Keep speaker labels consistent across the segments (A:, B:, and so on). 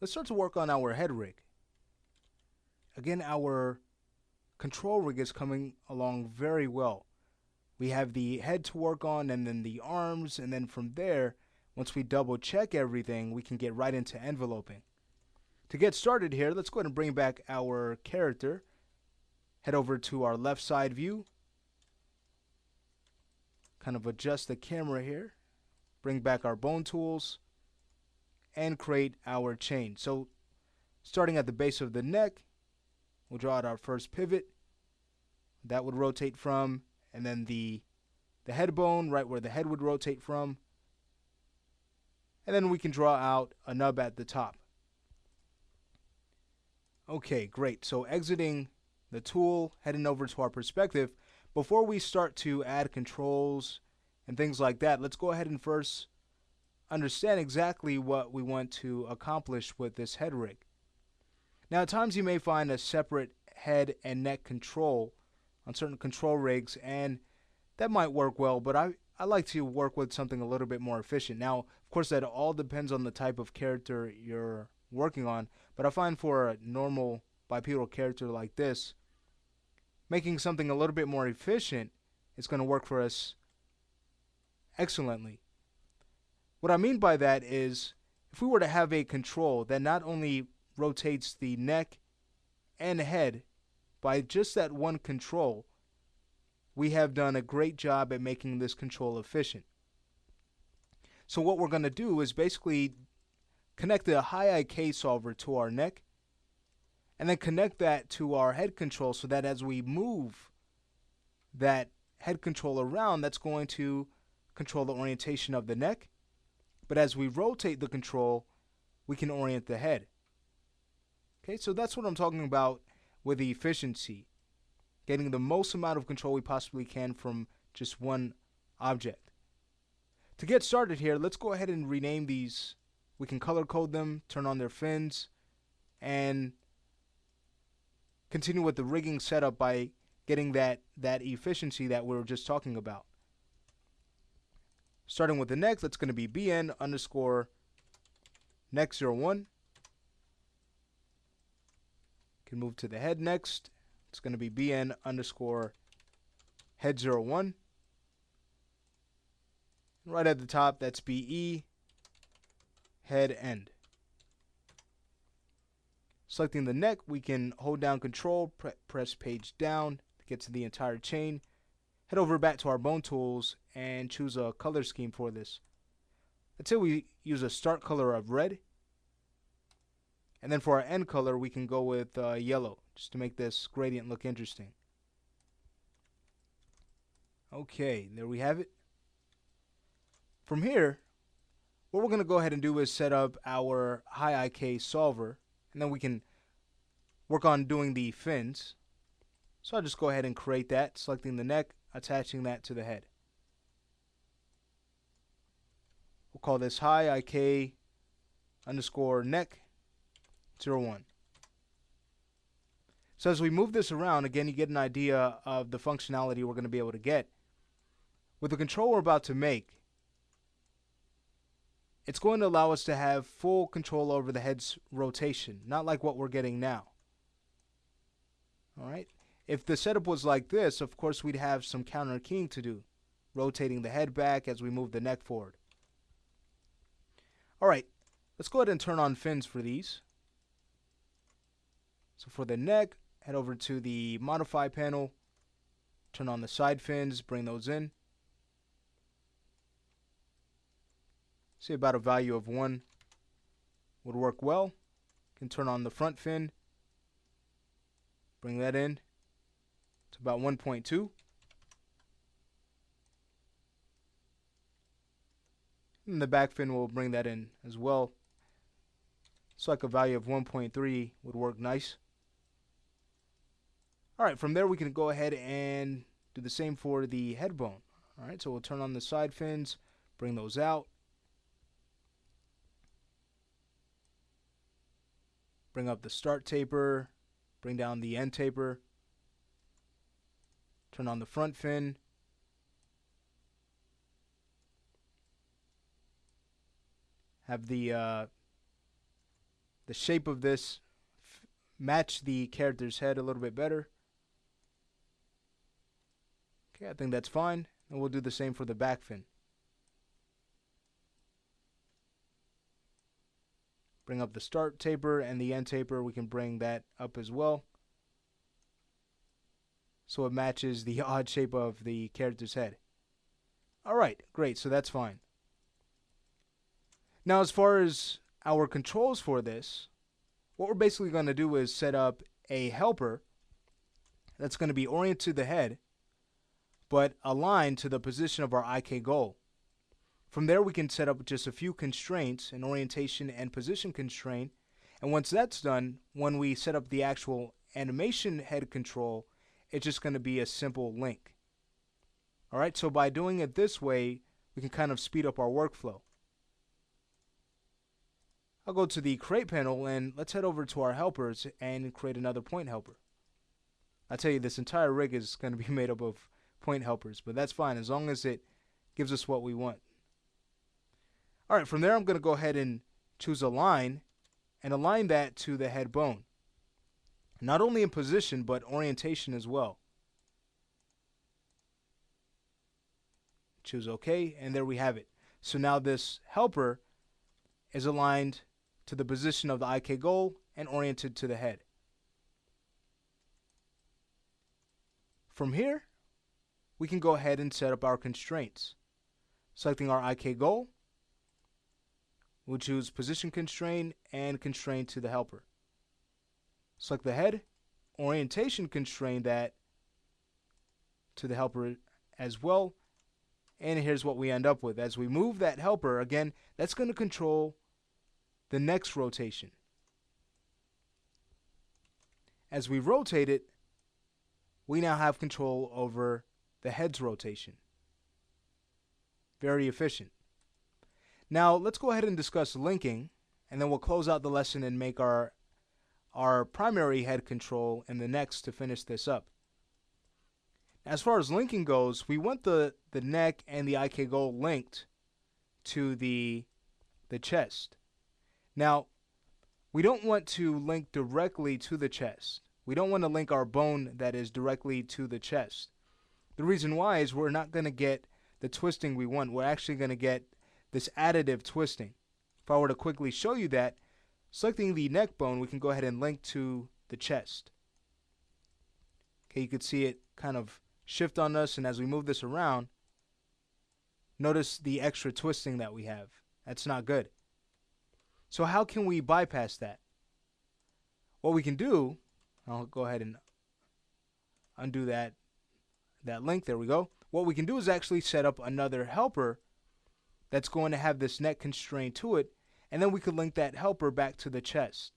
A: let's start to work on our head rig. Again, our control rig is coming along very well. We have the head to work on and then the arms, and then from there, once we double check everything, we can get right into enveloping. To get started here, let's go ahead and bring back our character. Head over to our left side view. Kind of adjust the camera here. Bring back our bone tools and create our chain. So starting at the base of the neck, we'll draw out our first pivot. That would rotate from, and then the head bone right where the head would rotate from. And then we can draw out a nub at the top. Okay, great. So exiting the tool, heading over to our perspective. Before we start to add controls and things like that, let's go ahead and first understand exactly what we want to accomplish with this head rig. Now, at times you may find a separate head and neck control on certain control rigs, and that might work well, but I like to work with something a little bit more efficient. Now, of course, that all depends on the type of character you're working on, but I find for a normal bipedal character like this, making something a little bit more efficient is going to work for us excellently. What I mean by that is, if we were to have a control that not only rotates the neck and head by just that one control, we have done a great job at making this control efficient. So what we're going to do is basically connect the high IK solver to our neck, and then connect that to our head control so that as we move that head control around, that's going to control the orientation of the neck. But as we rotate the control, we can orient the head. Okay, so that's what I'm talking about with the efficiency. Getting the most amount of control we possibly can from just one object. To get started here, let's go ahead and rename these. We can color code them, turn on their fins, and continue with the rigging setup by getting that efficiency that we were just talking about. Starting with the neck, that's going to be bn underscore neck01. Can move to the head next. It's going to be bn underscore head01. Right at the top, that's be head end. Selecting the neck, we can hold down control, press page down to get to the entire chain. Head over back to our bone tools and choose a color scheme for this. Let's say we use a start color of red. And then for our end color, we can go with yellow, just to make this gradient look interesting. Okay, there we have it. From here, what we're going to go ahead and do is set up our high IK solver, and then we can work on doing the fins. So I'll just go ahead and create that, selecting the neck, attaching that to the head. We'll call this high IK underscore neck 01. So as we move this around, again, you get an idea of the functionality we're going to be able to get. With the control we're about to make, it's going to allow us to have full control over the head's rotation, not like what we're getting now. All right. If the setup was like this, of course, we'd have some counter keying to do, rotating the head back as we move the neck forward. All right, let's go ahead and turn on fins for these. So for the neck, head over to the modify panel, turn on the side fins, bring those in. Say about a value of 1 would work well. Can turn on the front fin, bring that in to about 1.2. And the back fin will bring that in as well. So like a value of 1.3 would work nice. Alright, from there we can go ahead and do the same for the head bone. Alright, so we'll turn on the side fins, bring those out. Bring up the start taper, bring down the end taper. Turn on the front fin. Have the the shape of this match the character's head a little bit better. Okay, I think that's fine. And we'll do the same for the back fin. Bring up the start taper and the end taper. We can bring that up as well, so it matches the odd shape of the character's head. Alright, great, so that's fine. Now as far as our controls for this, what we're basically going to do is set up a helper that's going to be oriented to the head, but aligned to the position of our IK goal. From there we can set up just a few constraints, an orientation and position constraint, and once that's done, when we set up the actual animation head control, it's just going to be a simple link. Alright, so by doing it this way, we can kind of speed up our workflow. I'll go to the create panel and let's head over to our helpers and create another point helper. I tell you, this entire rig is going to be made up of point helpers, but that's fine as long as it gives us what we want. Alright, from there I'm going to go ahead and choose align and align that to the head bone. Not only in position, but orientation as well. Choose OK, and there we have it. So now this helper is aligned to the position of the IK goal and oriented to the head. From here, we can go ahead and set up our constraints. Selecting our IK goal, we'll choose position constraint and constraint to the helper. Select the head, orientation constraint that to the helper as well, and here's what we end up with. As we move that helper, again, that's going to control the next rotation. As we rotate it, we now have control over the head's rotation. Very efficient. Now let's go ahead and discuss linking, and then we'll close out the lesson and make our primary head control in the next to finish this up. As far as linking goes, we want the neck and the IK goal linked to the chest. Now, we don't want to link directly to the chest. We don't want to link our bone that is directly to the chest. The reason why is we're not going to get the twisting we want. We're actually going to get this additive twisting. If I were to quickly show you that, selecting the neck bone, we can go ahead and link to the chest. Okay, you can see it kind of shift on us, and as we move this around, notice the extra twisting that we have. That's not good. So how can we bypass that? What we can do, I'll go ahead and undo that link. There we go. What we can do is actually set up another helper that's going to have this neck constraint to it, and then we could link that helper back to the chest.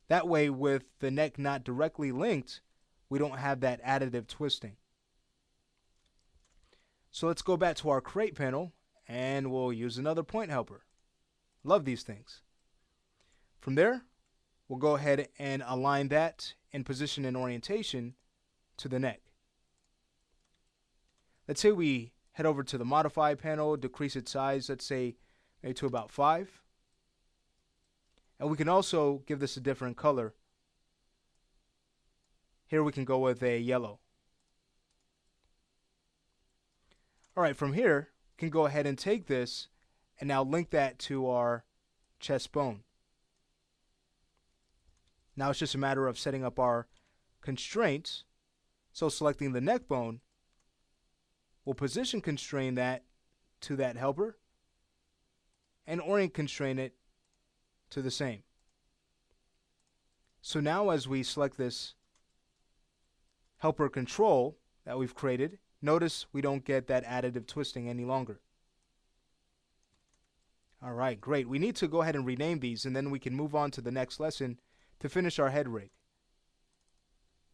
A: That way, with the neck not directly linked, we don't have that additive twisting. So let's go back to our create panel and we'll use another point helper. Love these things. From there, we'll go ahead and align that in position and orientation to the neck. Let's say we head over to the modify panel, decrease its size, let's say maybe to about 5. And we can also give this a different color. Here we can go with a yellow. Alright, from here, we can go ahead and take this and now link that to our chest bone. Now it's just a matter of setting up our constraints. So selecting the neck bone, we'll position constrain that to that helper and orient constrain it to the same. So now as we select this helper control that we've created, notice we don't get that additive twisting any longer. Alright, great. We need to go ahead and rename these, and then we can move on to the next lesson to finish our head rig.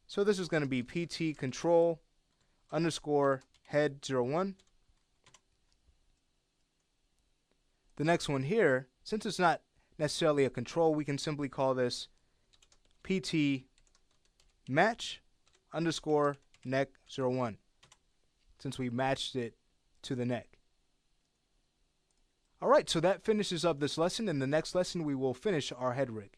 A: So this is going to be PT control underscore head 01. The next one here, since it's not necessarily a control, we can simply call this PT match underscore neck 01, since we matched it to the neck. All right, so that finishes up this lesson. In the next lesson, we will finish our head rig.